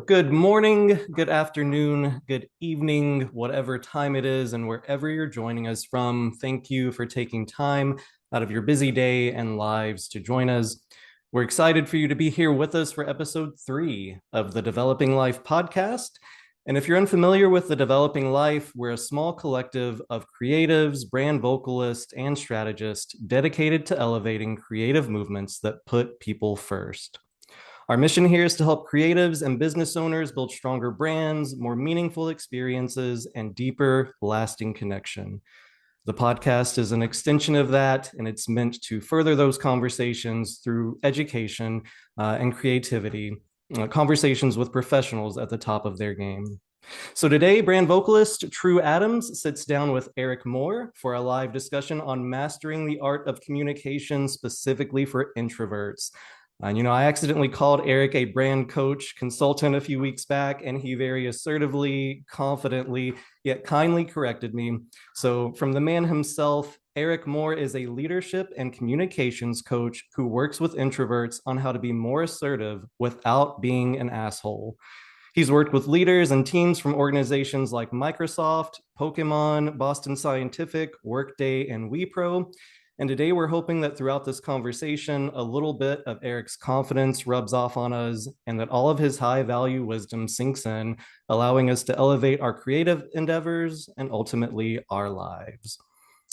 Good morning, good afternoon, good evening, whatever time it is, and wherever you're joining us from. Thank you for taking time out of your busy day and lives to join us. We're excited for you to be here with us for episode 3 of the Developing Life podcast. And if you're unfamiliar with the Developing Life, we're a small collective of creatives, brand vocalists, and strategists dedicated to elevating creative movements that put people first. Our mission here is to help creatives and business owners build stronger brands, more meaningful experiences, and deeper, lasting connection. The podcast is an extension of that, and it's meant to further those conversations through education and creativity, conversations with professionals at the top of their game. So today, brand vocalist True Adams sits down with Eric Moore for a live discussion on mastering the art of communication specifically for introverts. And I accidentally called Eric a brand coach consultant a few weeks back, and he very assertively, confidently, yet kindly corrected me. So, from the man himself, Eric Moore is a leadership and communications coach who works with introverts on how to be more assertive without being an asshole. He's worked with leaders and teams from organizations like Microsoft, Pokémon, Boston Scientific, Workday, and Wipro. And today we're hoping that throughout this conversation, a little bit of Eric's confidence rubs off on us and that all of his high value wisdom sinks in, allowing us to elevate our creative endeavors and ultimately our lives.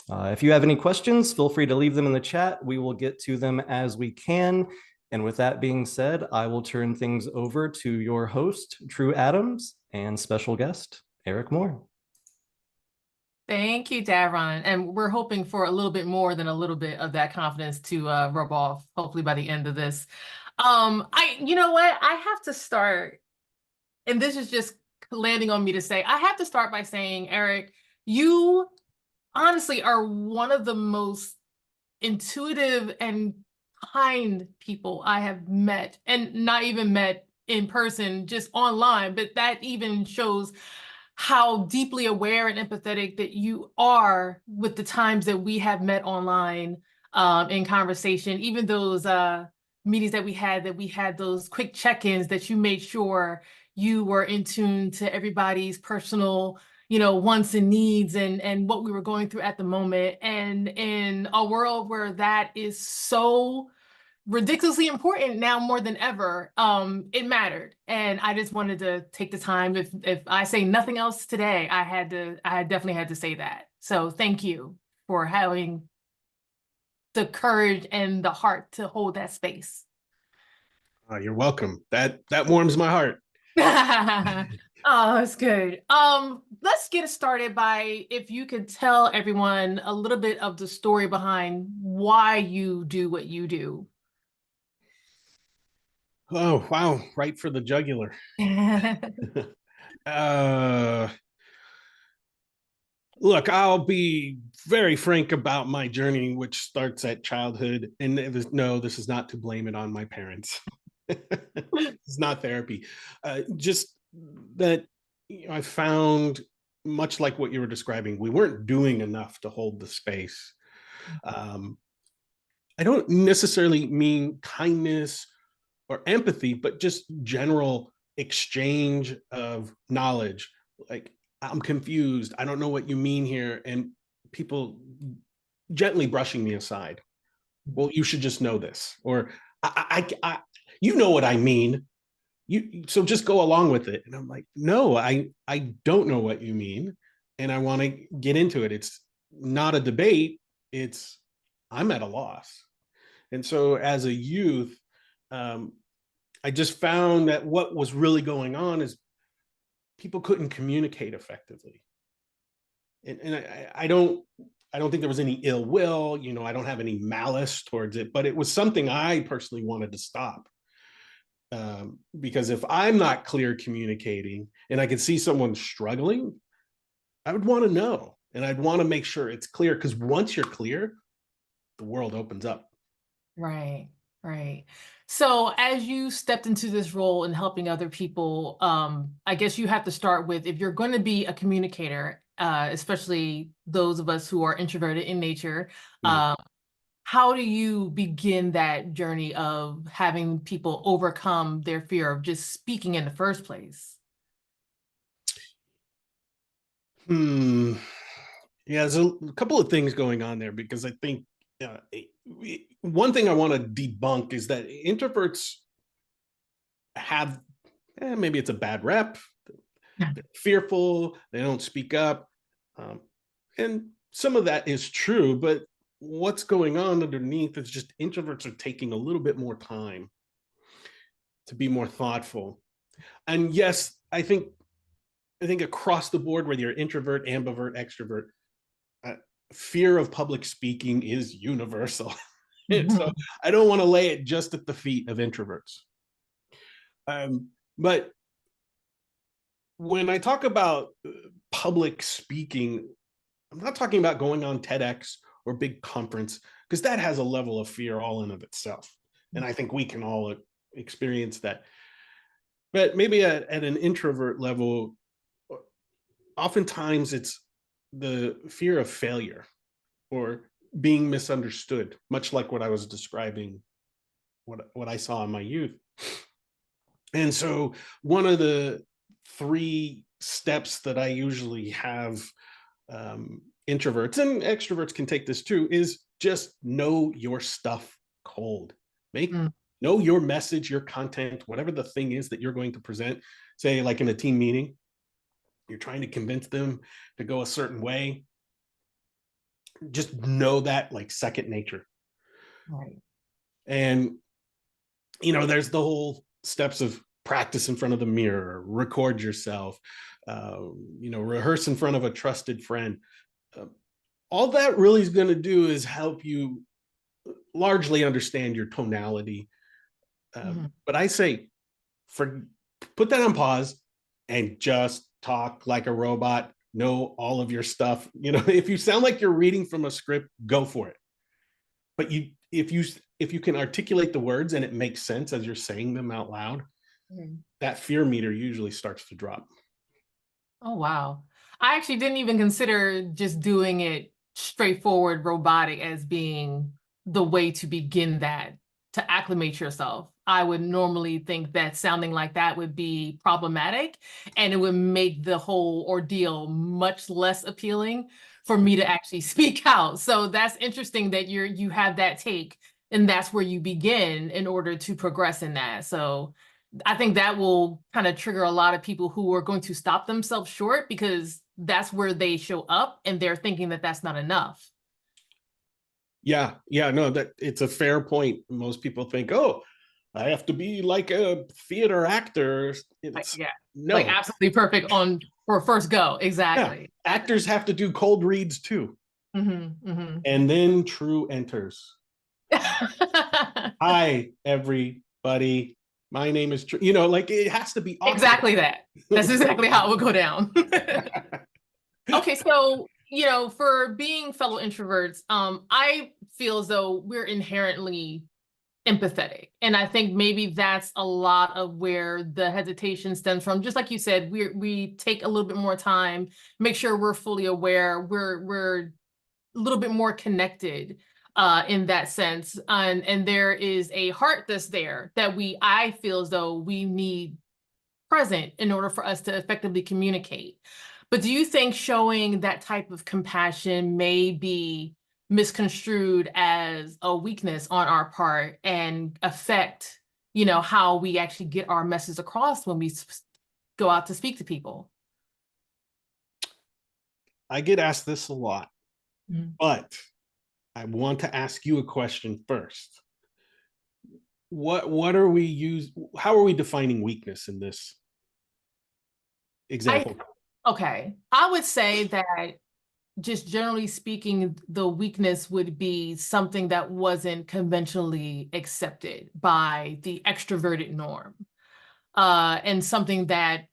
If you have any questions, feel free to leave them in the chat. We will get to them as we can. And with that being said, I will turn things over to your host, True Adams, and special guest, Eric Moore. Thank you, Davron. And we're hoping for a little bit more than a little bit of that confidence to rub off, hopefully by the end of this. You know what? I have to start, and this is just landing on me to say, I have to start by saying, Eric, you honestly are one of the most intuitive and kind people I have met, and not even met in person, just online, but that even shows how deeply aware and empathetic that you are with the times that we have met online in conversation, even those meetings that we had those quick check-ins that you made sure you were in tune to everybody's personal, wants and needs and what we were going through at the moment. And in a world where that is so ridiculously important now more than ever, it mattered. And I just wanted to take the time. If I say nothing else today, I definitely had to say that. So thank you for having the courage and the heart to hold that space. You're welcome. That warms my heart. Oh, that's good. Let's get started by, if you could tell everyone a little bit of the story behind why you do what you do. Oh, wow. Right for the jugular. Look, I'll be very frank about my journey, which starts at childhood. And this is not to blame it on my parents. It's not therapy. Just that I found, much like what you were describing, we weren't doing enough to hold the space. I don't necessarily mean kindness or empathy, but just general exchange of knowledge. Like, I'm confused. I don't know what you mean here. And people gently brushing me aside. Well, you should just know this. Or you know what I mean. So just go along with it. And I'm like, no, I don't know what you mean. And I want to get into it. It's not a debate. I'm at a loss. And so as a youth, I just found that what was really going on is people couldn't communicate effectively. And I don't think there was any ill will, I don't have any malice towards it, but it was something I personally wanted to stop. Because if I'm not clear communicating and I could see someone struggling, I would want to know, and I'd want to make sure it's clear, because once you're clear, the world opens up. Right, right. So as you stepped into this role in helping other people, I guess you have to start with, if you're going to be a communicator, especially those of us who are introverted in nature, how do you begin that journey of having people overcome their fear of just speaking in the first place? Hmm. Yeah, there's a couple of things going on there because I think uh, one thing I want to debunk is that introverts have maybe it's a bad rep. They're fearful. They don't speak up, um, and some of that is true. But what's going on underneath is just introverts are taking a little bit more time to be more thoughtful. And yes, I think across the board, whether you're introvert, ambivert, extrovert, uh, fear of public speaking is universal. So I don't want to lay it just at the feet of introverts. But when I talk about public speaking, I'm not talking about going on TEDx or big conference because that has a level of fear all in of itself. And I think we can all experience that. But maybe at an introvert level, oftentimes it's the fear of failure or being misunderstood, much like what I was describing, what I saw in my youth. And so one of the three steps that I usually have introverts and extroverts can take this too is just know your stuff cold. Know your message, your content, whatever the thing is that you're going to present. Say like in a team meeting, you're trying to convince them to go a certain way. Just know that like second nature. Right. And there's the whole steps of practice in front of the mirror, record yourself, rehearse in front of a trusted friend. Uh, all that really is going to do is help you largely understand your tonality. But I say, put that on pause and just talk like a robot. Know all of your stuff. If you sound like you're reading from a script, go for it. But if you can articulate the words and it makes sense as you're saying them out loud, that fear meter usually starts to drop. Oh, wow. I actually didn't even consider just doing it straightforward robotic as being the way to begin that, to acclimate yourself. I would normally think that sounding like that would be problematic and it would make the whole ordeal much less appealing for me to actually speak out. So that's interesting that you have that take and that's where you begin in order to progress in that. So I think that will kind of trigger a lot of people who are going to stop themselves short because that's where they show up and they're thinking that that's not enough. Yeah, no, that it's a fair point. Most people think, oh, I have to be like a theater actor. It's Yeah, like no. absolutely perfect on for first go. Yeah, Exactly. actors have to do cold reads too. And then True enters. Hi, everybody. My name is True. Like it has to be awkward. Exactly that. That's exactly how it would go down. Okay, so for being fellow introverts, I feel as though we're inherently empathetic. And I think maybe that's a lot of where the hesitation stems from. Just like you said, we take a little bit more time, make sure we're fully aware, we're a little bit more connected in that sense. And there is a heart that's there that I feel as though we need present in order for us to effectively communicate. But do you think showing that type of compassion may be misconstrued as a weakness on our part and affect, how we actually get our message across when we go out to speak to people? I get asked this a lot, Mhm. but I want to ask you a question first. What are we how are we defining weakness in this I example? okay. I would say that just generally speaking, the weakness would be something that wasn't conventionally accepted by the extroverted norm, and something that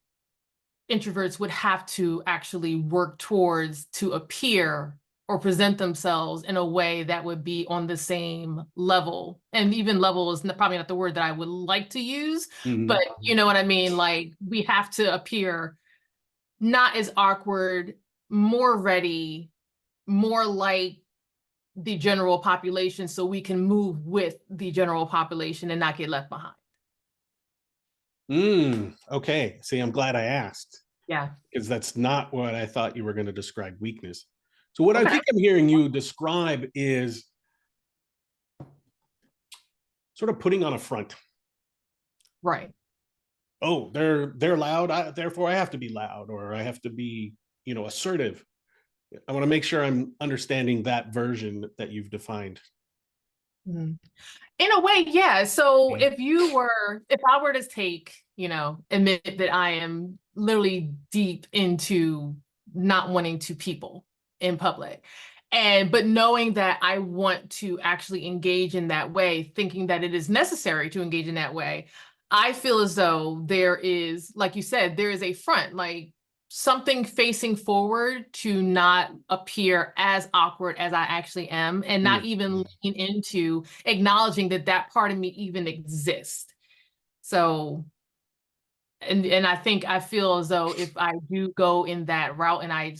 introverts would have to actually work towards to appear or present themselves in a way that would be on the same level. And even level is probably not the word that I would like to use, but you know what I mean? Like we have to appear not as awkward, more ready, more like the general population so we can move with the general population and not get left behind. Okay. See, I'm glad I asked, Yeah. because that's not what I thought you were going to describe weakness. So what I Okay. think I'm hearing you describe is sort of putting on a front. Right. Oh, they're loud, therefore I have to be loud, or I have to be, assertive. I want to make sure I'm understanding that version that you've defined. Mhm. In a way, yeah. So Okay. if I were to take, admit that I am literally deep into not wanting to people in public. But knowing that I want to actually engage in that way, thinking that it is necessary to engage in that way, I feel as though there is, like you said, there is a front, like something facing forward to not appear as awkward as I actually am, and not even lean into acknowledging that that part of me even exists. So, and I feel as though if I do go in that route and I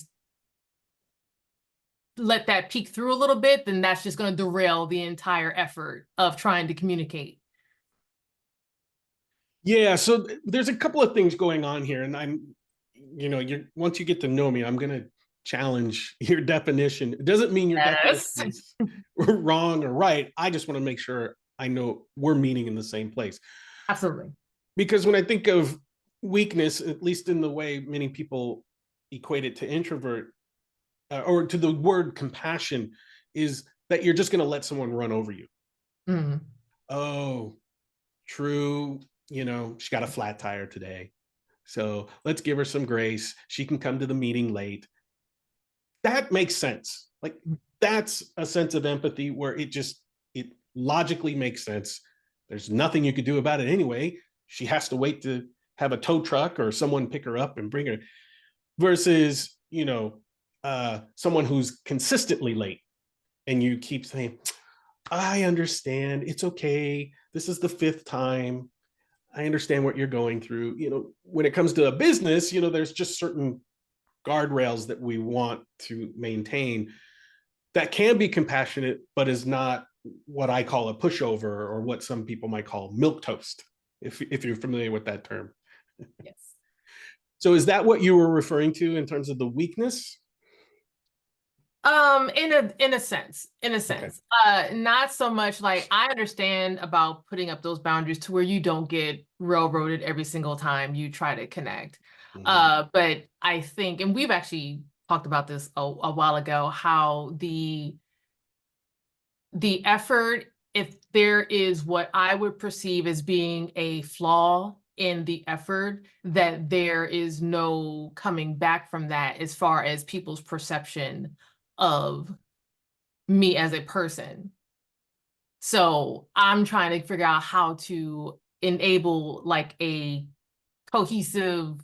let that peek through a little bit, then that's just going to derail the entire effort of trying to communicate. Yeah, so there's a couple of things going on here, and you're once you get to know me, I'm gonna challenge your definition. It doesn't mean your definition Yes. is wrong or right. I just want to make sure I know we're meeting in the same place. Absolutely. Because when I think of weakness, at least in the way many people equate it to introvert, or to the word compassion, is that you're just going to let someone run over you. Mm. Oh, true. She got a flat tire today, so let's give her some grace. She can come to the meeting late. That makes sense. Like, that's a sense of empathy where it logically makes sense. There's nothing you could do about it anyway. She has to wait to have a tow truck or someone pick her up and bring her, versus someone who's consistently late, and you keep saying, I understand, it's okay, this is the fifth time, I understand what you're going through. When it comes to a business, there's just certain guardrails that we want to maintain that can be compassionate, but is not what I call a pushover, or what some people might call milk toast, if you're familiar with that term. Yes. So is that what you were referring to in terms of the weakness? In a sense, Okay. not so much. Like, I understand about putting up those boundaries to where you don't get railroaded every single time you try to connect. Mhm. But I think, and we've actually talked about this a while ago, how the effort, if there is what I would perceive as being a flaw in the effort, that there is no coming back from that as far as people's perception of me as a person. So I'm trying to figure out how to enable like a cohesive,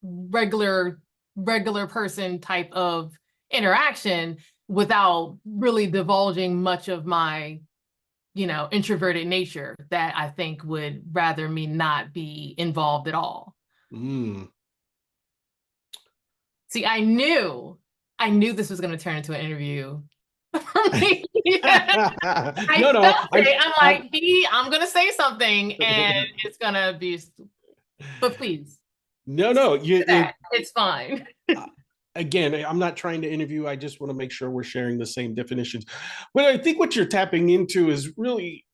regular, regular person type of interaction without really divulging much of my, introverted nature that I think would rather me not be involved at all. Mm. See, I knew this was going to turn into an interview for me. I No, no, felt I'm, it. I'm I'm like, I'm gonna say something and it's gonna be, but please, no, no. it's fine. Uh, again, I'm not trying to interview. I just want to make sure we're sharing the same definitions. But I think what you're tapping into is really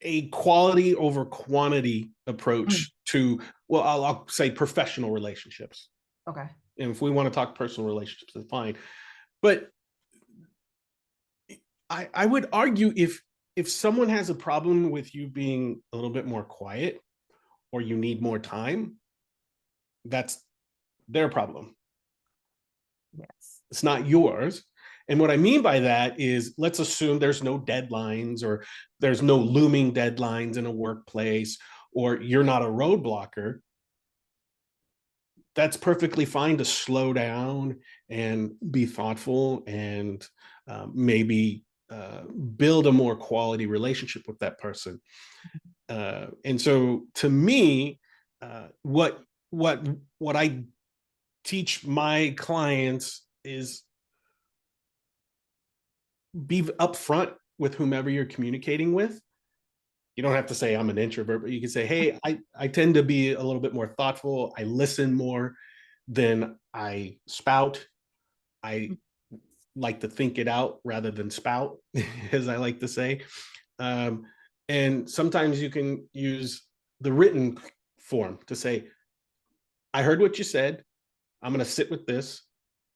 a quality over quantity approach to, well, I'll say professional relationships. Okay. And if we want to talk personal relationships, that's fine. But I would argue, if someone has a problem with you being a little bit more quiet, or you need more time, that's their problem. Yes. It's not yours. And what I mean by that is, let's assume there's no deadlines, or there's no looming deadlines in a workplace, or you're not a roadblocker. That's perfectly fine to slow down and be thoughtful, and maybe build a more quality relationship with that person. And so, to me, what I teach my clients is be upfront with whomever you're communicating with. You don't have to say I'm an introvert, but you can say, hey, I tend to be a little bit more thoughtful. I listen more than I spout. I like to think it out rather than spout, as I like to say. Um, and sometimes you can use the written form to say, I heard what you said. I'm going to sit with this.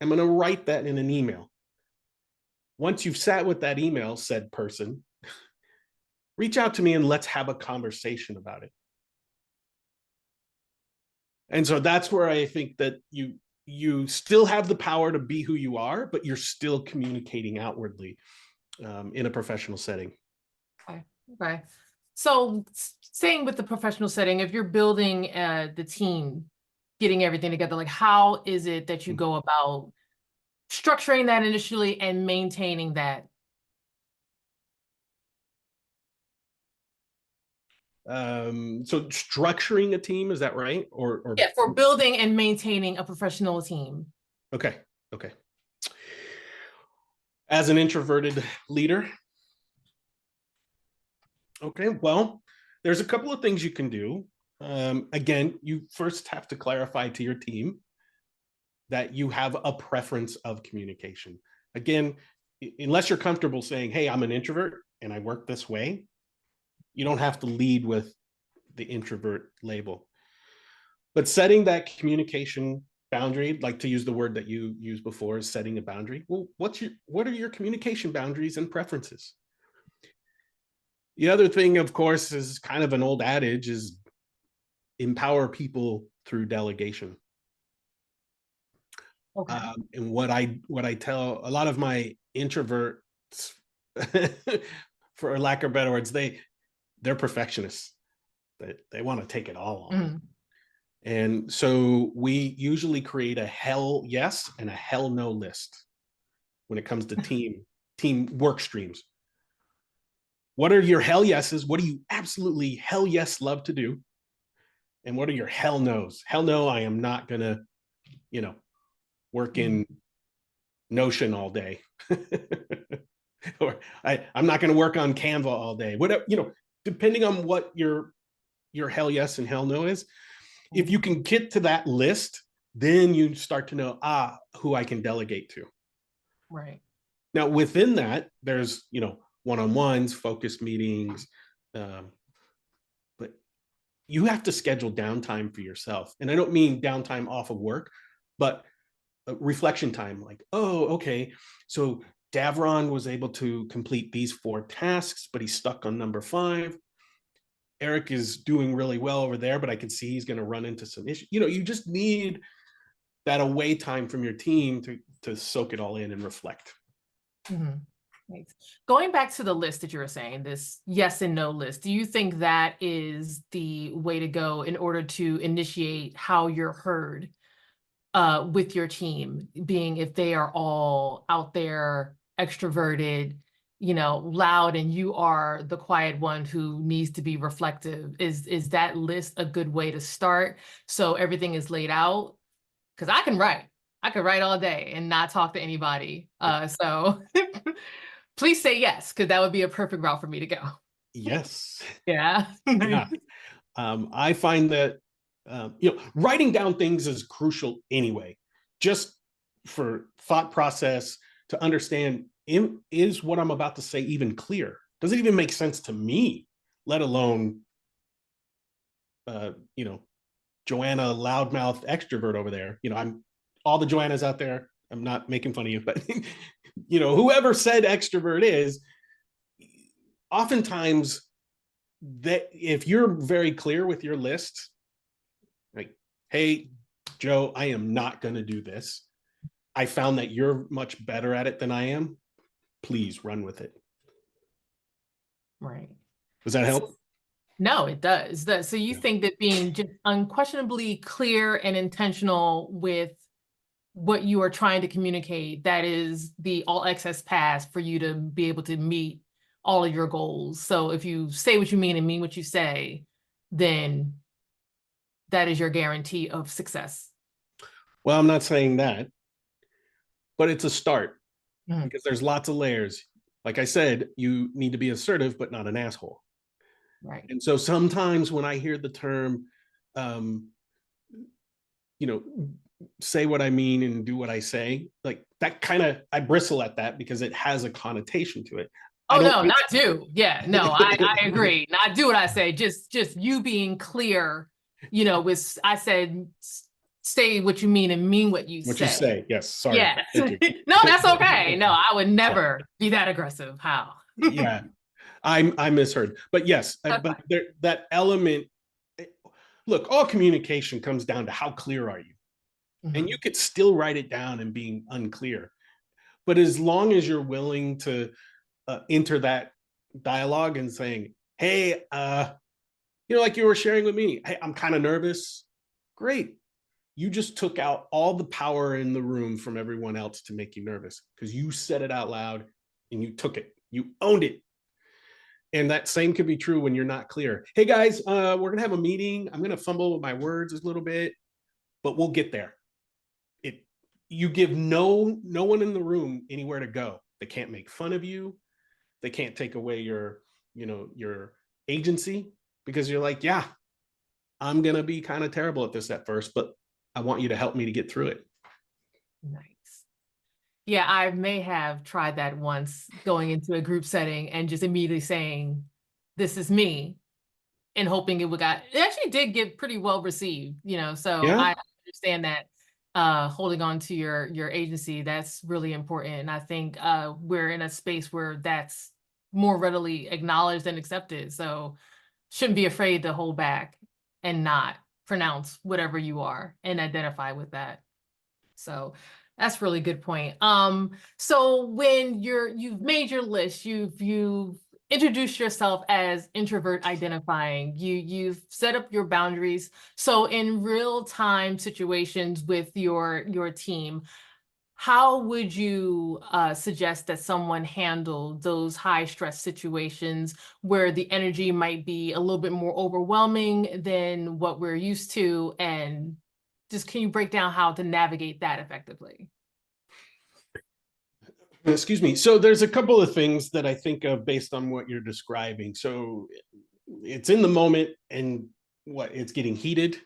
I'm going to write that in an email. Once you've sat with that email, said person, reach out to me and let's have a conversation about it. And so that's where I think that you still have the power to be who you are, but you're still communicating outwardly in a professional setting. Okay. Okay. So staying with the professional setting, if you're building the team, getting everything together, like how is it that you go about structuring that initially and maintaining that? So structuring a team, is that right? Or Yeah, for building and maintaining a professional team. okay. As an introverted leader, okay, well, there's a couple of things you can do. Again, you first have to clarify to your team that you have a preference of communication. Again, unless you're comfortable saying, hey, I'm an introvert and I work this way, you don't have to lead with the introvert label. But setting that communication boundary, like to use the word that you used before, is setting a boundary. Well, what are your communication boundaries and preferences? The other thing, of course, is kind of an old adage, is empower people through delegation. Okay. And what I tell a lot of my introverts, for lack of better words, they're perfectionists. They want to take it all on. Mm. And so we usually create a hell yes and a hell no list when it comes to team work streams. What are your hell yeses? What do you absolutely hell yes love to do? And what are your hell no's? Hell no, I am not gonna, work in Notion all day. Or I'm not gonna work on Canva all day. Whatever, depending on what your hell yes and hell no is. If you can get to that list, then you start to know, who I can delegate to. Right. Now, within that, there's, one-on-ones, focused meetings, but you have to schedule downtime for yourself. And I don't mean downtime off of work, but reflection time. Like, oh, okay, so Davron was able to complete these 4 tasks, but he's stuck on number 5. Eric is doing really well over there, but I can see he's going to run into some issues. You just need that away time from your team to soak it all in and reflect. Mm-hmm. Thanks. Going back to the list that you were saying, this yes and no list, do you think that is the way to go in order to initiate how you're heard with your team, being if they are all out there extroverted, loud, and you are the quiet one who needs to be reflective? Is that list a good way to start so everything is laid out? Because I can write all day and not talk to anybody. So please say yes, because that would be a perfect route for me to go. Yes. Yeah. Yeah. I find that writing down things is crucial anyway, just for thought process, to understand, is what I'm about to say even clear? Does it even make sense to me? Let alone, Joanna loudmouth extrovert over there. I'm all the Joannas out there. I'm not making fun of you, but whoever said extrovert is, oftentimes, that if you're very clear with your list, like, hey, Joe, I am not going to do this. I found that you're much better at it than I am. Please run with it. Right. Does that help? No, it does. So you think that being just unquestionably clear and intentional with what you are trying to communicate, that is the all access pass for you to be able to meet all of your goals. So if you say what you mean and mean what you say, then that is your guarantee of success. Well, I'm not saying that, but it's a start, Mhm. because there's lots of layers. Like I said, you need to be assertive, but not an asshole. Right. And so sometimes when I hear the term, um, you know, say what I mean and do what I say, like that kind of, I bristle at that because it has a connotation to it. I Oh don't. no, not do. Yeah, no, I agree. Not do what I say. Just you being clear, with I said say what you mean and mean what you What you say. say. Yes. Sorry. Yes. Thank you. No, that's okay. No, I would never be that aggressive. How? Yeah. I misheard. But yes, That's but fine. there, that element, look, all communication comes down to how clear are you? And you Mhm. could still write it down and being unclear. But as long as you're willing to enter that dialogue and saying, hey, like you were sharing with me, hey, I'm kind of nervous. Great. You just took out all the power in the room from everyone else to make you nervous because you said it out loud and you took it. You owned it. And that same could be true when you're not clear. Hey guys, we're gonna have a meeting. I'm gonna fumble with my words a little bit, but we'll get there. It You give no one in the room anywhere to go. They can't make fun of you. They can't take away your agency because you're like, yeah, I'm gonna be kind of terrible at this at first, but I want you to help me to get through it. Nice. Yeah, I may have tried that once going into a group setting and just immediately saying, this is me, and hoping it actually did get pretty well received, so Yeah. I understand that holding on to your agency, that's really important. And I think we're in a space where that's more readily acknowledged and accepted. So shouldn't be afraid to hold back and not pronounce whatever you are and identify with that. So that's really good point. So when you've made your list, you've introduced yourself as introvert identifying, you've set up your boundaries. So in real time situations with your team, how would you suggest that someone handle those high stress situations where the energy might be a little bit more overwhelming than what we're used to? And just can you break down how to navigate that effectively? Excuse me. So there's a couple of things that I think of based on what you're describing. So it's in the moment and it's getting heated,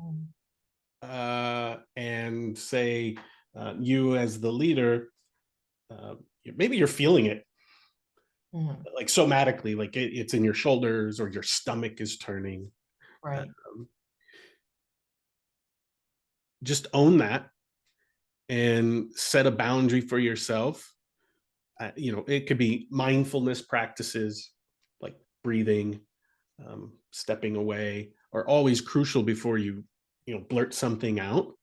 Mm. and say you as the leader, uh, maybe you're feeling it Mhm. like somatically, like it's in your shoulders or your stomach is turning. Right. Um, just own that and set a boundary for yourself. It could be mindfulness practices like breathing, stepping away are always crucial before you blurt something out.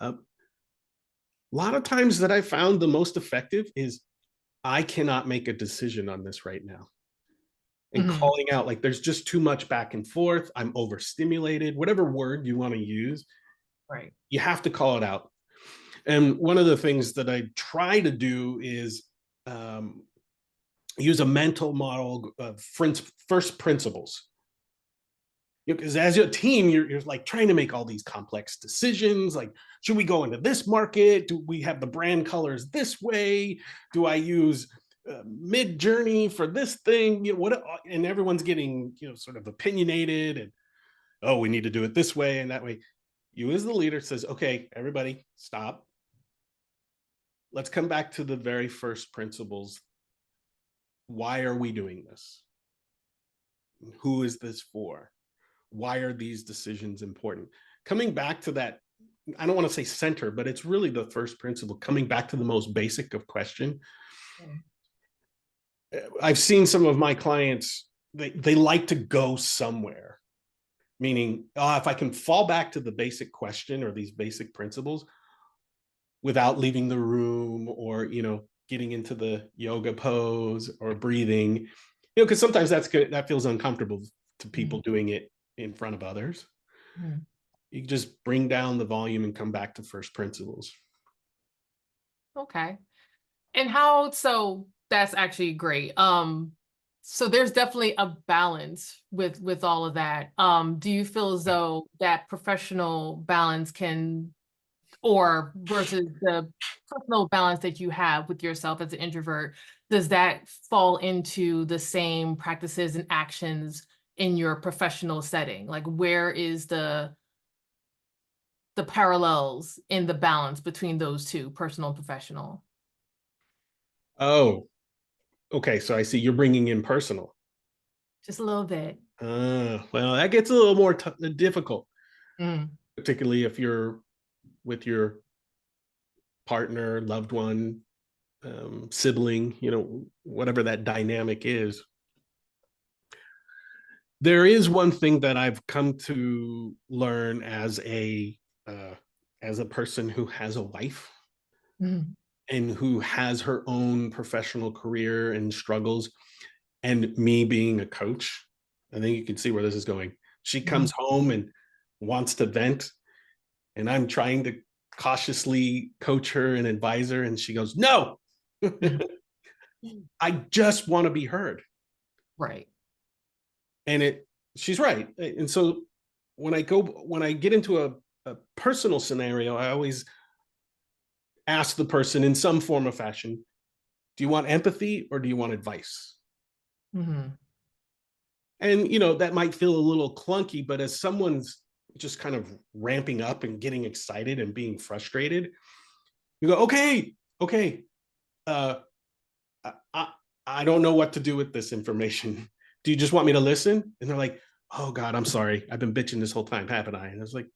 A lot of times that I found the most effective is I cannot make a decision on this right now. And Mhm. calling out like there's just too much back and forth. I'm overstimulated, whatever word you want to use, Right. you have to call it out. And one of the things that I try to do is um, use a mental model of first principles. Because as a team, you're like trying to make all these complex decisions. Like, should we go into this market? Do we have the brand colors this way? Do I use mid journey for this thing? What? And everyone's getting sort of opinionated and oh, we need to do it this way and that way. You as the leader says, okay, everybody, stop. Let's come back to the very first principles. Why are we doing this? Who is this for? Why are these decisions important? Coming back to that, I don't want to say center, but it's really the first principle, coming back to the most basic of question. Mm. I've seen some of my clients, they like to go somewhere, meaning if I can fall back to the basic question or these basic principles without leaving the room or, getting into the yoga pose or breathing, because sometimes that's good. That feels uncomfortable to people Mhm. doing it in front of others. Mhm. You can just bring down the volume and come back to first principles. Okay. And so that's actually great. So there's definitely a balance with all of that. Do you feel as though that professional balance or versus the personal balance that you have with yourself as an introvert, does that fall into the same practices and actions in your professional setting? Like, where is the parallels in the balance between those two, personal and professional? Oh, okay. So I see you're bringing in personal. Just a little bit. Well, that gets a little more difficult, Mm, particularly if you're with your partner, loved one, sibling, whatever that dynamic is. There is one thing that I've come to learn uh, as a person who has a wife mm, and who has her own professional career and struggles, and me being a coach. I think you can see where this is going. She mm, comes home and wants to vent, and I'm trying to cautiously coach her and advise her, and she goes, "No, mm. I just want to be heard." Right. And she's right. And so when I get into a personal scenario, I always ask the person in some form or fashion, do you want empathy or do you want advice? Mm-hmm. And that might feel a little clunky, but as someone's just kind of ramping up and getting excited and being frustrated, you go, okay, uh, I, I don't know what to do with this information. Do you just want me to listen? And they're like, oh God, I'm sorry. I've been bitching this whole time, haven't I? And I was like,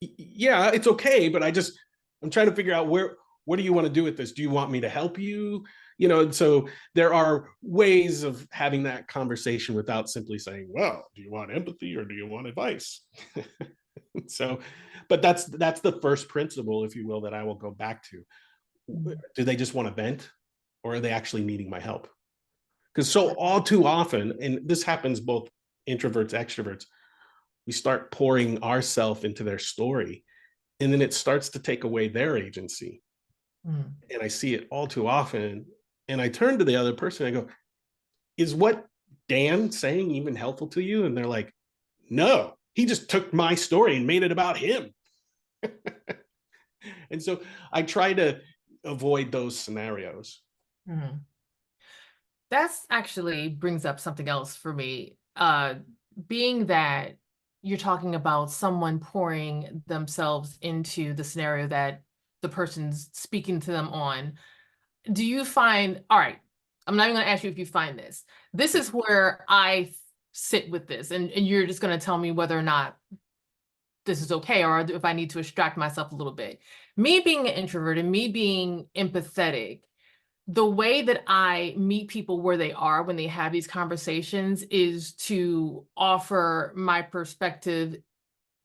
yeah, it's okay, but I'm trying to figure out what do you want to do with this? Do you want me to help you? So there are ways of having that conversation without simply saying, well, do you want empathy or do you want advice? So, but that's the first principle, if you will, that I will go back to. Do they just want to vent, or are they actually needing my help? Because so all too often, and this happens both introverts, extroverts, we start pouring ourselves into their story, and then it starts to take away their agency. Mm. And I see it all too often. And I turn to the other person and I go, is what Dan saying even helpful to you? And they're like, no, he just took my story and made it about him. And so I try to avoid those scenarios. Mm. That's actually brings up something else for me. Being that you're talking about someone pouring themselves into the scenario that the person's speaking to them on, do you find, all right, I'm not even going to ask you if you find this. This is where I sit with this, and you're just going to tell me whether or not this is okay or if I need to extract myself a little bit. Me being an introvert and me being empathetic, the way that I meet people where they are when they have these conversations is to offer my perspective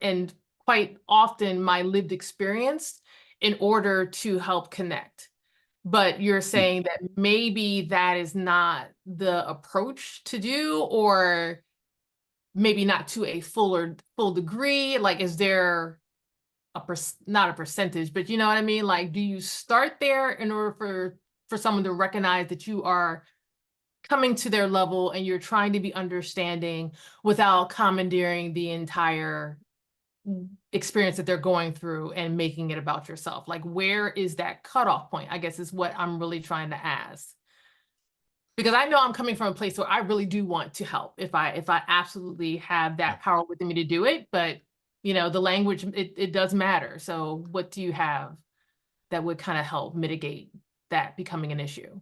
and quite often my lived experience in order to help connect. But you're saying that maybe that is not the approach to do, or maybe not to a full degree. Like, is there not a percentage, but you know what I mean? Like, do you start there in order for someone to recognize that you are coming to their level and you're trying to be understanding without commandeering the entire experience that they're going through and making it about yourself? Like, where is that cutoff point, I guess, is what I'm really trying to ask. Because I know I'm coming from a place where I really do want to help if I absolutely have that power within me to do it. But the language, it does matter. So what do you have that would kind of help mitigate that becoming an issue?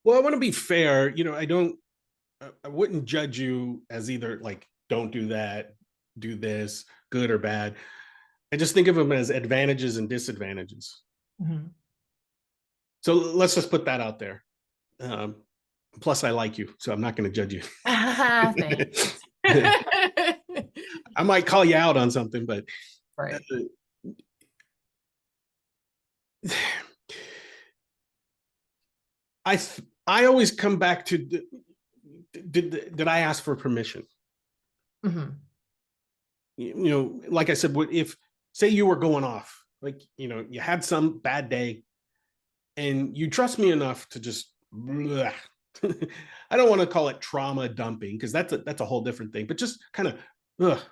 Well, I want to be fair. I wouldn't judge you as either like, don't do that, do this, good or bad. I just think of them as advantages and disadvantages. Mhm. So let's just put that out there. Um, Plus, I like you, so I'm not going to judge you. Thanks. I might call you out on something, but Right. I I always come back to did I ask for permission? Mhm. Like I said, if say you were going off, like you had some bad day, and you trust me enough to just bleh. I don't want to call it trauma dumping because that's a whole different thing, but just kind of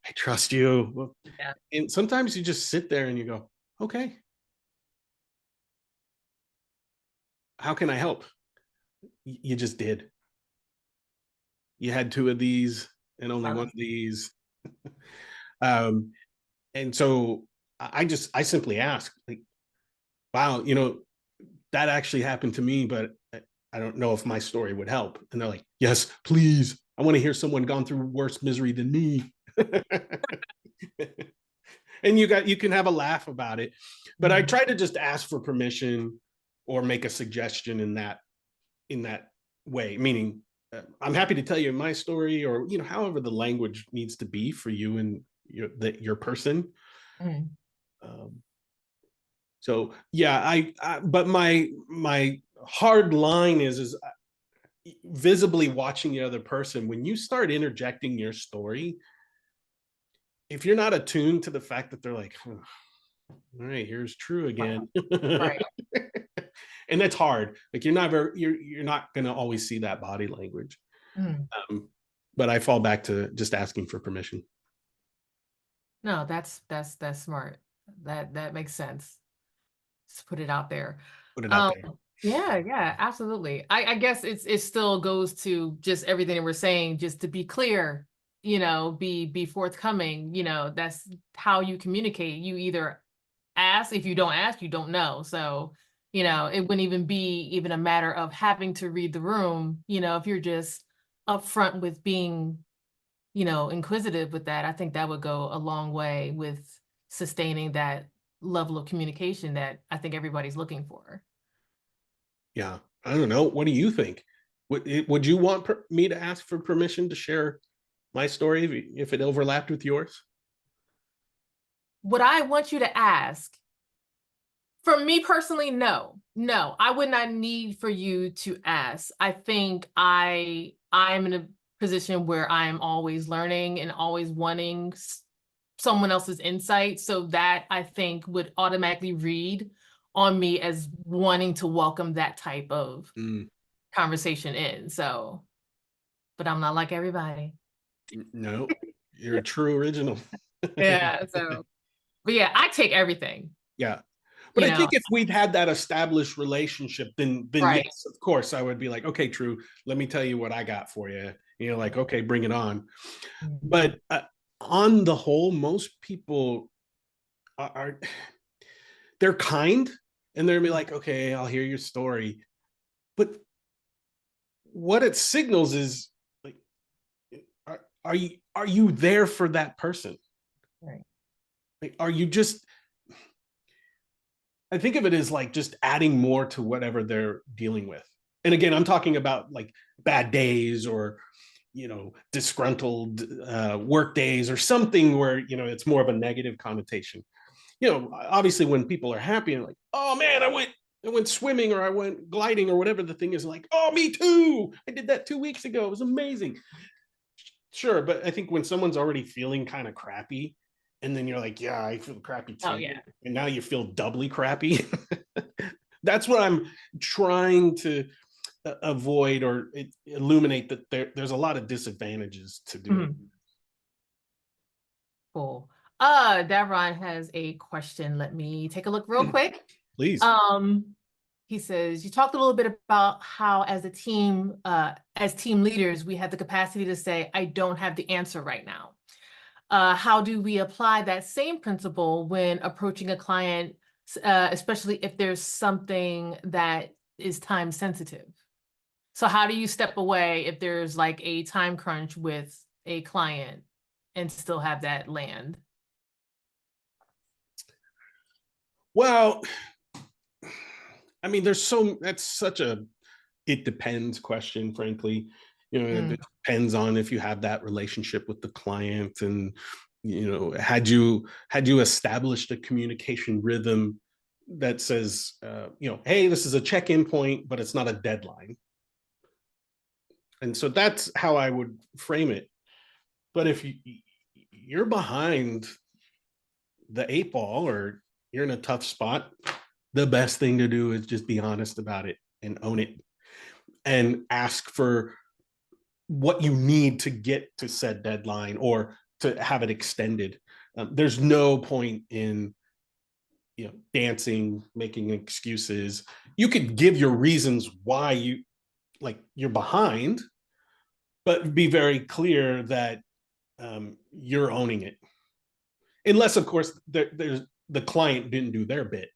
I trust you. Yeah. And sometimes you just sit there and you go, okay, how can I help? You just did. You had two of these and only one of these. um, and so I simply ask, like, wow, that actually happened to me, but I don't know if my story would help. And they're like, yes, please. I want to hear someone gone through worse misery than me. And you can have a laugh about it. But I try to just ask for permission or make a suggestion in that way, meaning I'm happy to tell you my story, or however the language needs to be for you and your person. Mm. So yeah, but my hard line is visibly watching the other person. When you start interjecting your story, if you're not attuned to the fact that they're like, oh, all right, here's true again. Right. And that's hard. Like you're not going to always see that body language. Mm. But I fall back to just asking for permission. No, that's smart. That makes sense. Just put it out there. Put it out there. Yeah, absolutely. I guess it still goes to just everything that we're saying, just to be clear, be forthcoming, that's how you communicate. You either ask. If you don't ask, you don't know. So, it wouldn't even be even a matter of having to read the room, if you're just upfront with being, inquisitive with that. I think that would go a long way with sustaining that level of communication that I think everybody's looking for. Yeah, I don't know. What do you think? Would you want me to ask for permission to share my story if it overlapped with yours? Would I want you to ask? For me personally, no. I would not need for you to ask. I think I'm in a position where I'm always learning and always wanting someone else's insight. So that, I think, would automatically read on me as wanting to welcome that type of conversation in. So, but I'm not like everybody. No, you're a true original. Yeah. So, but yeah, I take everything. Yeah. But I think if we'd had that established relationship, then Right. yes, of course, I would be like, okay, true. Let me tell you what I got for you. Like, okay, bring it on. But on the whole, most people are they're kind, and they're gonna be like, okay, I'll hear your story. But what it signals is like, are you there for that person? Right. Like, are you just I think of it as like just adding more to whatever they're dealing with. And again, I'm talking about like bad days or disgruntled work days or something where it's more of a negative connotation. Obviously when people are happy and like, oh man, I went swimming or I went gliding or whatever the thing is, like, oh, me too. I did that 2 weeks ago. It was amazing. Sure, but I think when someone's already feeling kind of crappy, and then you're like, yeah, I feel crappy too. Oh, yeah. And now you feel doubly crappy. That's what I'm trying to avoid or illuminate, that there's a lot of disadvantages to doing it. Cool. Davron has a question. Let me take a look real quick. Please. He says, you talked a little bit about how as team leaders, we have the capacity to say, I don't have the answer right now. How do we apply that same principle when approaching a client, especially if there's something that is time sensitive? So how do you step away if there's like a time crunch with a client and still have that land? Well, I mean, that's such a it depends question, frankly. It depends on if you have that relationship with the client, and had you established a communication rhythm that says hey, this is a check-in point, but it's not a deadline. And so that's how I would frame it. But if you're behind the 8 ball or you're in a tough spot, the best thing to do is just be honest about it and own it, and ask for what you need to get to said deadline or to have it extended. There's no point in dancing, making excuses. You could give your reasons why you're behind, but be very clear that you're owning it. Unless, of course, there's the client didn't do their bit.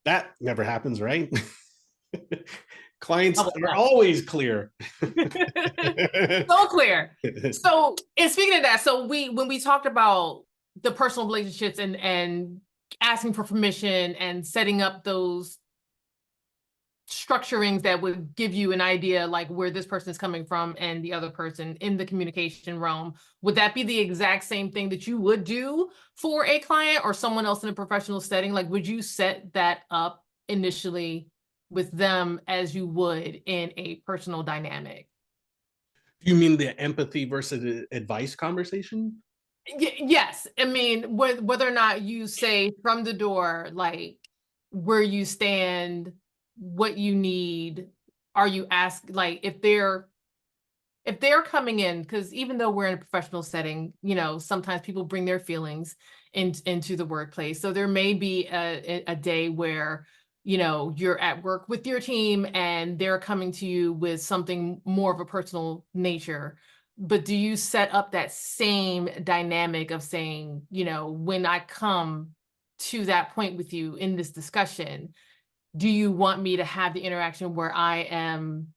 That never happens, right? Clients are always clear. So clear. So, and speaking of that, so when we talked about the personal relationships and asking for permission and setting up those structurings that would give you an idea like where this person is coming from and the other person in the communication realm, would that be the exact same thing that you would do for a client or someone else in a professional setting? Like, would you set that up initially with them as you would in a personal dynamic? You mean the empathy versus advice conversation? Yes. I mean, whether or not you say from the door, like where you stand, what you need, are you asked, like if they're coming in, because even though we're in a professional setting, sometimes people bring their feelings into the workplace. So there may be a day where, you're at work with your team and they're coming to you with something more of a personal nature. But do you set up that same dynamic of saying, when I come to that point with you in this discussion, do you want me to have the interaction where I am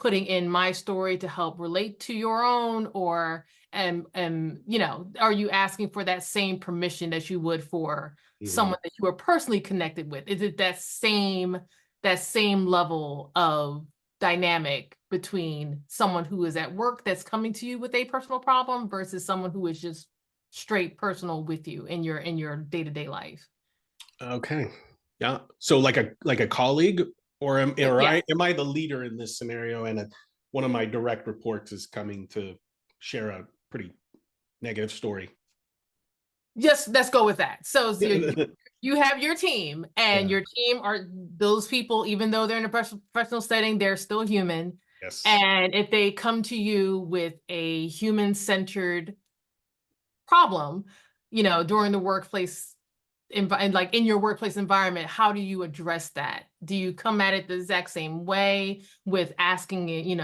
putting in my story to help relate to your own, or are you asking for that same permission that you would for someone that you are personally connected with? Is it that same level of dynamic between someone who is at work that's coming to you with a personal problem versus someone who is just straight personal with you in your day-to-day life? Okay. Yeah. So like a colleague, or am Yeah. I the leader in this scenario, and one of my direct reports is coming to share a pretty negative story? Just let's go with that. So you have your team, and Yeah. your team are those people, even though they're in a professional setting, they're still human. Yes. And if they come to you with a human-centered problem, during the workplace and like in your workplace environment, how do you address that? Do you come at it the exact same way with asking it,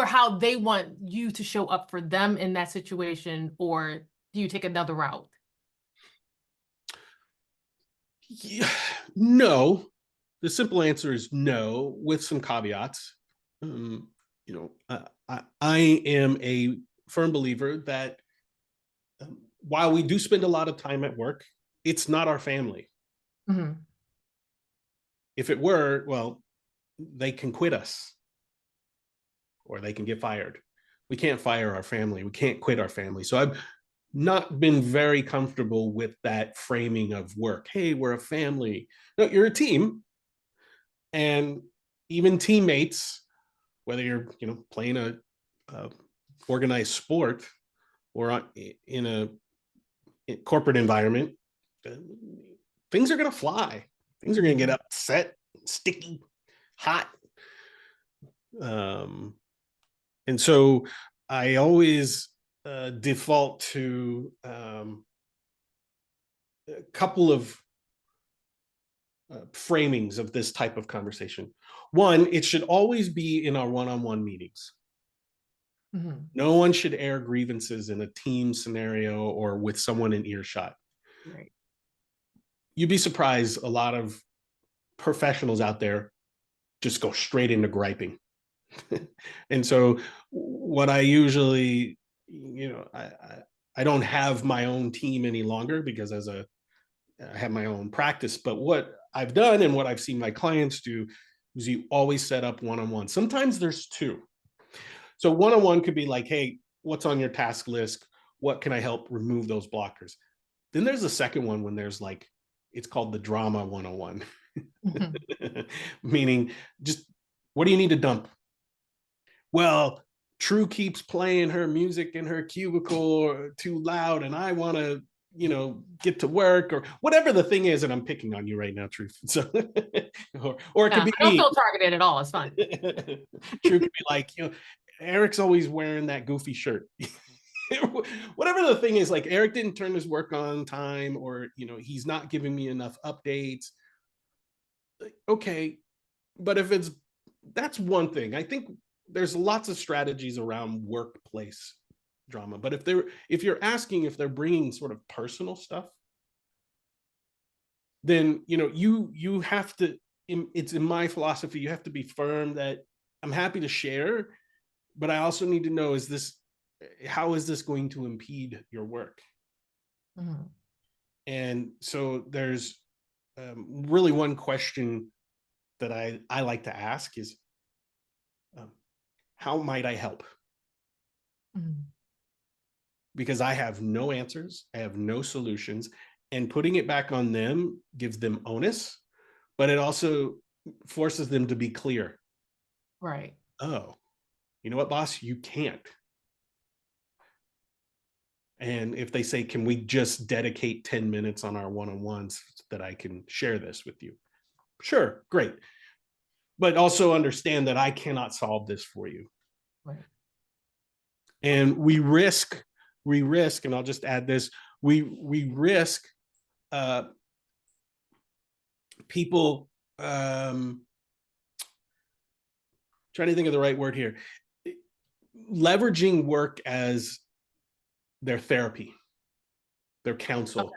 how they want you to show up for them in that situation, or do you take another route? Yeah, no. The simple answer is no, with some caveats. I am a firm believer that while we do spend a lot of time at work, it's not our family. Mm-hmm. If it were, well, they can quit us or they can get fired. We can't fire our family. We can't quit our family. So I've not been very comfortable with that framing of work. Hey, we're a family. No, you're a team. And even teammates, whether you're playing a organized sport or in a corporate environment, things are going to fly. Things are going to get upset, sticky, hot. And so I always default to a couple of framings of this type of conversation. One, it should always be in our one-on-one meetings. Mm-hmm. No one should air grievances in a team scenario or with someone in earshot. Right. You'd be surprised, a lot of professionals out there just go straight into griping. And so what I usually, I don't have my own team any longer because I have my own practice. But what I've done and what I've seen my clients do is you always set up one-on-one. Sometimes there's two. So one-on-one could be like, hey, what's on your task list? What can I help remove those blockers? Then there's a second one when there's like, it's called the drama 101. Mm-hmm. Meaning just, what do you need to dump? Well, True keeps playing her music in her cubicle too loud, and I want to, get to work, or whatever the thing is. And I'm picking on you right now, Truth. So, or it could be I don't me. feel targeted at all. It's fine. True could be like, Eric's always wearing that goofy shirt. whatever the thing is, like Eric didn't turn his work on time, or he's not giving me enough updates. Like, okay, but that's one thing. I think there's lots of strategies around workplace drama, but if you're asking if they're bringing sort of personal stuff, then you have to, it's in my philosophy, you have to be firm that I'm happy to share, but I also need to know, how is this going to impede your work? Mm-hmm. And so there's really one question that I like to ask is, how might I help? Mm-hmm. Because I have no answers, I have no solutions, and putting it back on them gives them onus, but it also forces them to be clear. Right. Oh, you know what, boss? You can't. And if they say, can we just dedicate 10 minutes on our one-on-ones that I can share this with you? Sure, great. But also understand that I cannot solve this for you. Right. And we risk, and I'll just add this, we risk people, trying to think of the right word here, leveraging work as their therapy, their counsel. Okay.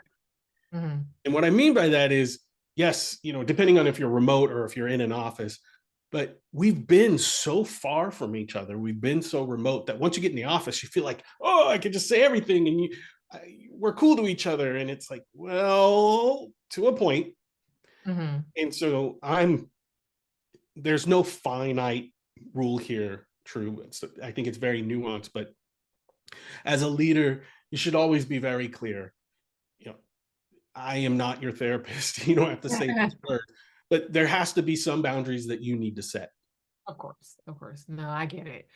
Mm-hmm. And what I mean by that is, yes, depending on if you're remote or if you're in an office, but we've been so far from each other. We've been so remote that once you get in the office, you feel like, oh, I can just say everything, and we're cool to each other. And it's like, well, to a point. Mm-hmm. And so there's no finite rule here. True. I think it's very nuanced, but as a leader, you should always be very clear. I am not your therapist. You don't have to say these words, but there has to be some boundaries that you need to set. Of course. Of course. No, I get it.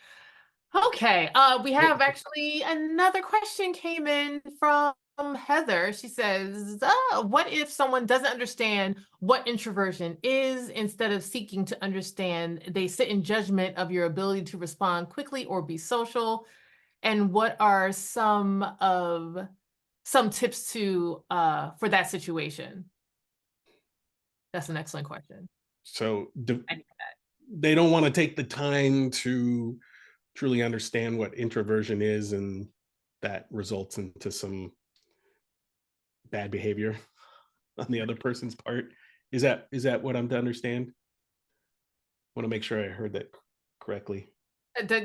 Okay. We have actually another question came in from Heather. She says, what if someone doesn't understand what introversion is? Instead of seeking to understand, they sit in judgment of your ability to respond quickly or be social? And what are some tips for that situation? That's an excellent question. So I need that. they don't want to take the time to truly understand what introversion is, and that results into some bad behavior on the other person's part. Is that what I'm to understand? I want to make sure I heard that correctly.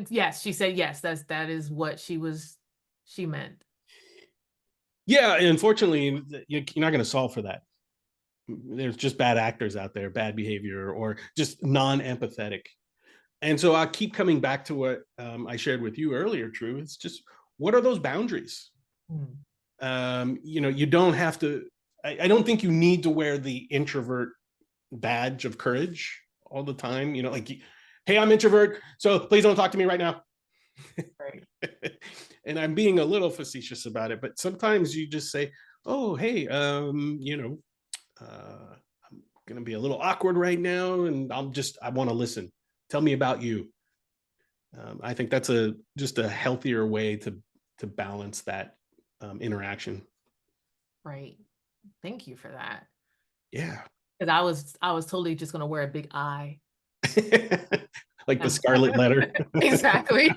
Yes, she said yes. That is what she meant. Yeah, unfortunately, you're not going to solve for that. There's just bad actors out there, bad behavior, or just non-empathetic. And so I keep coming back to what I shared with you earlier, Drew. It's just, what are those boundaries? You don't have to, I don't think you need to wear the introvert badge of courage all the time. Like, hey, I'm introvert, so please don't talk to me right now. Right. And I'm being a little facetious about it, but sometimes you just say, oh, hey, I'm going to be a little awkward right now, and I want to listen. Tell me about you. I think that's just a healthier way to balance that interaction. Right. Thank you for that. Yeah. Because I was totally just gonna wear a big eye. Like the Scarlet Letter. Exactly.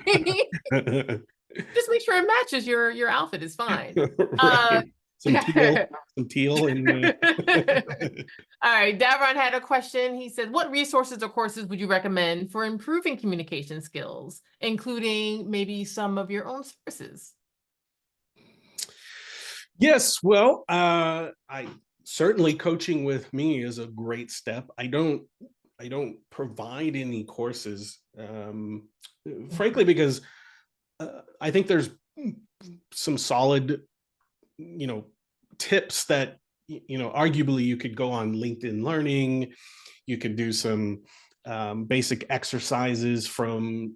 Just make sure it matches your outfit is fine. Right. Some teal and all right, Davron had a question. He said, what resources or courses would you recommend for improving communication skills, including maybe some of your own sources? Yes, well, I certainly, coaching with me is a great step. I don't provide any courses, frankly, because I think there's some solid, tips that, arguably you could go on LinkedIn Learning. You could do some basic exercises from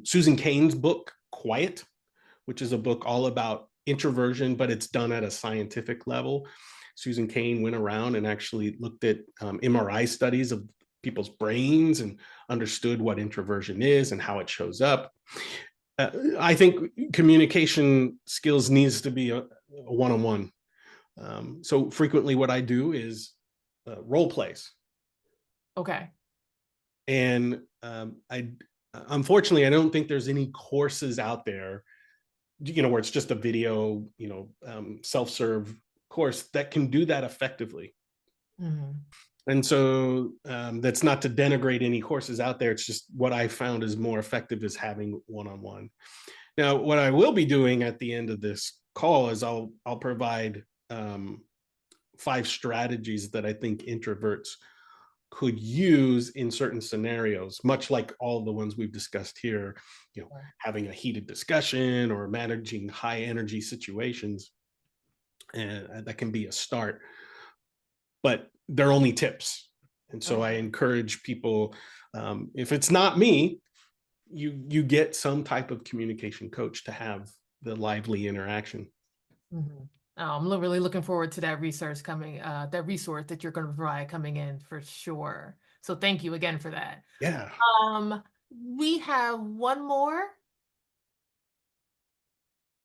Susan Cain's book, Quiet, which is a book all about introversion, but it's done at a scientific level. Susan Cain went around and actually looked at MRI studies of people's brains and understood what introversion is and how it shows up. I think communication skills needs to be a one-on-one. So frequently what I do is role plays. Okay. And I unfortunately I don't think there's any courses out there, where it's just a video, self-serve course that can do that effectively. Mhm. And so that's not to denigrate any courses out there. It's just what I found is more effective is having one-on-one. Now, what I will be doing at the end of this call is I'll provide 5 strategies that I think introverts could use in certain scenarios, much like all the ones we've discussed here, having a heated discussion or managing high energy situations. And that can be a start, but they're only tips. And so I encourage people, if it's not me, you get some type of communication coach to have the lively interaction. Mhm. Oh, I'm really looking forward to that research coming, that resource that you're going to provide coming in for sure. So thank you again for that. Yeah. We have one more.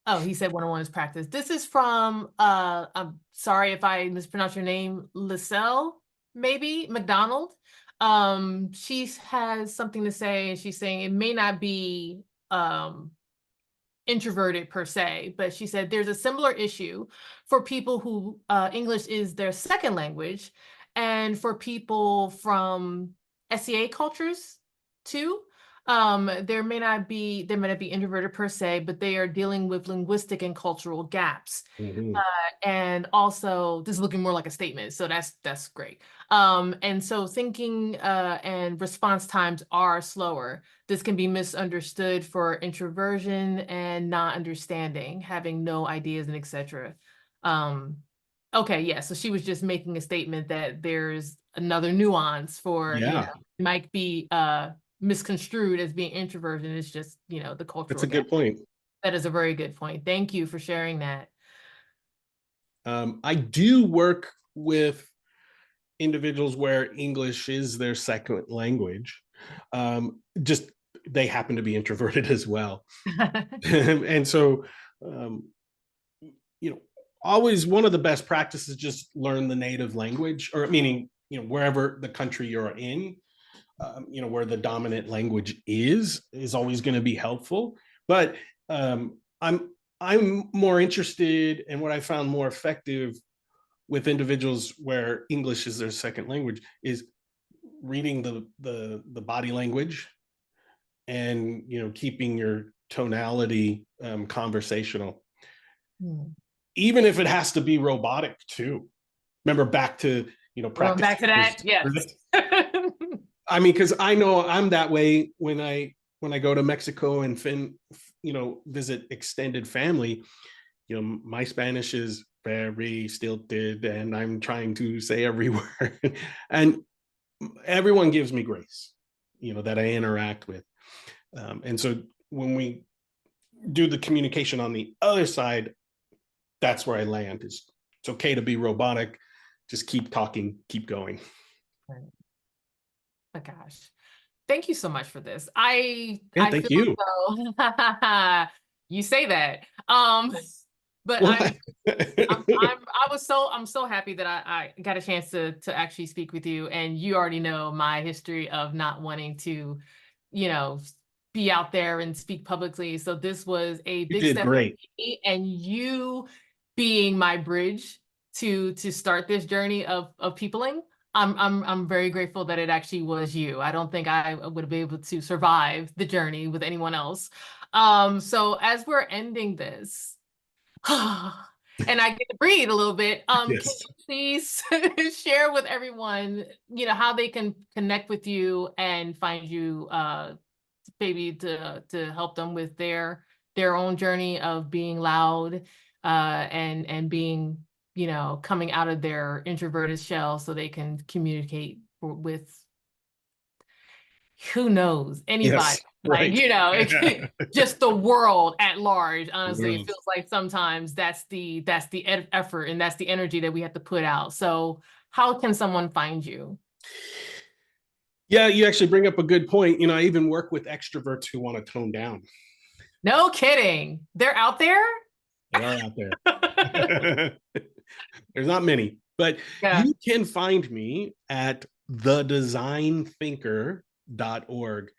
Oh, he said one-on-one is practice. This is from, I'm sorry if I mispronounce your name, Lisselle, maybe, McDonald. She has something to say, and she's saying it may not be introverted per se, but she said there's a similar issue for people who English is their second language, and for people from SEA cultures too. There may not be introverted per se, but they are dealing with linguistic and cultural gaps. Mm-hmm. And also, this is looking more like a statement, so that's great. And so thinking and response times are slower. This can be misunderstood for introversion and not understanding, having no ideas and etc. Okay, yeah, so she was just making a statement that there's another nuance for, Yeah, it might be misconstrued as being introversion. It's just, the that's cultural a gap. good point. That is a very good point. Thank you for sharing that. I do work with individuals where English is their second language. Just they happen to be introverted as well. And so, um, always one of the best practices, just learn the native language, or meaning, wherever the country you're in, where the dominant language is always going to be helpful. But I'm more interested, and what I found more effective with individuals where English is their second language is reading the body language, and keeping your tonality conversational, Hmm. even if it has to be robotic too. Remember, back to Going practice. back to that, yes. I mean, because I know I'm that way when I go to Mexico and visit extended family. My Spanish is very stilted, and I'm trying to say every word, and everyone gives me grace, that I interact with, and so when we do the communication on the other side, that's where I land. It's okay to be robotic. Just keep talking, keep going. Oh gosh. Thank you so much for this. I Yeah, I thank feel you. as though you say that. But I'm so happy that I got a chance to actually speak with you, and you already know my history of not wanting to, you know, be out there and speak publicly. So this was a You big did step for great. me, and you being my bridge to start this journey of peopling. I'm very grateful that it actually was you. I don't think I would be able to survive the journey with anyone else. So as we're ending this, and I get to breathe a little bit, can Yes. you please share with everyone, how they can connect with you and find you, maybe to help them with their own journey of being loud, and being, coming out of their introverted shell so they can communicate with who knows, anybody. Yes. Like, Right. just the world at large. Honestly, it World. feels like sometimes that's the effort and that's the energy that we have to put out. So how can someone find you? Yeah, you actually bring up a good point. I even work with extroverts who want to tone down. No kidding. They're out there? They are out there. There's not many, but Yeah. you can find me at thedesignthinker.org.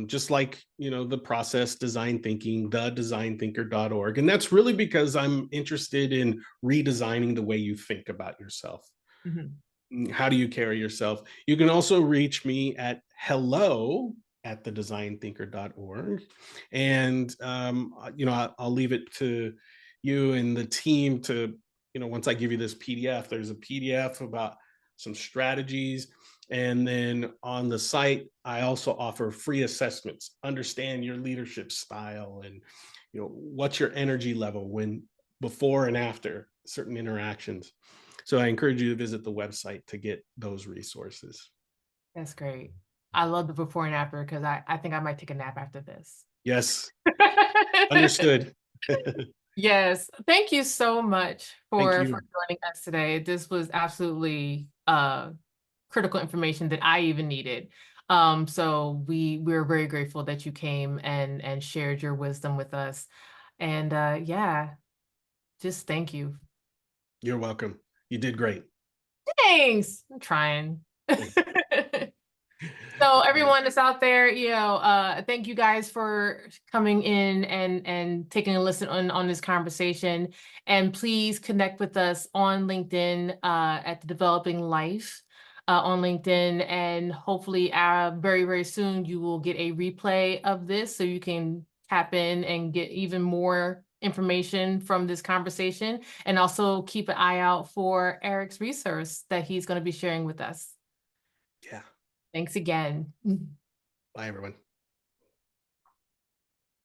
Just like, the process design thinking, thedesignthinker.org. And that's really because I'm interested in redesigning the way you think about yourself. Mhm. How do you carry yourself? You can also reach me at hello@thedesignthinker.org. And, I'll leave it to you and the team to, once I give you this PDF, there's a PDF about some strategies. And then on the site, I also offer free assessments, understand your leadership style and, what's your energy level when before and after certain interactions. So I encourage you to visit the website to get those resources. That's great. I love the before and after because I think I might take a nap after this. Yes, understood. Yes. Thank you so much Thank for you. joining us today. This was absolutely critical information that I even needed. So we're very grateful that you came and shared your wisdom with us. And yeah, just thank you. You're welcome. You did great. Thanks. I'm trying. So everyone that's out there, thank you guys for coming in and taking a listen on this conversation. And please connect with us on LinkedIn at the Developing Life on LinkedIn. And hopefully very, very soon you will get a replay of this so you can tap in and get even more information from this conversation. And also keep an eye out for Eric's resource that he's going to be sharing with us. Yeah. Thanks again. Bye, everyone.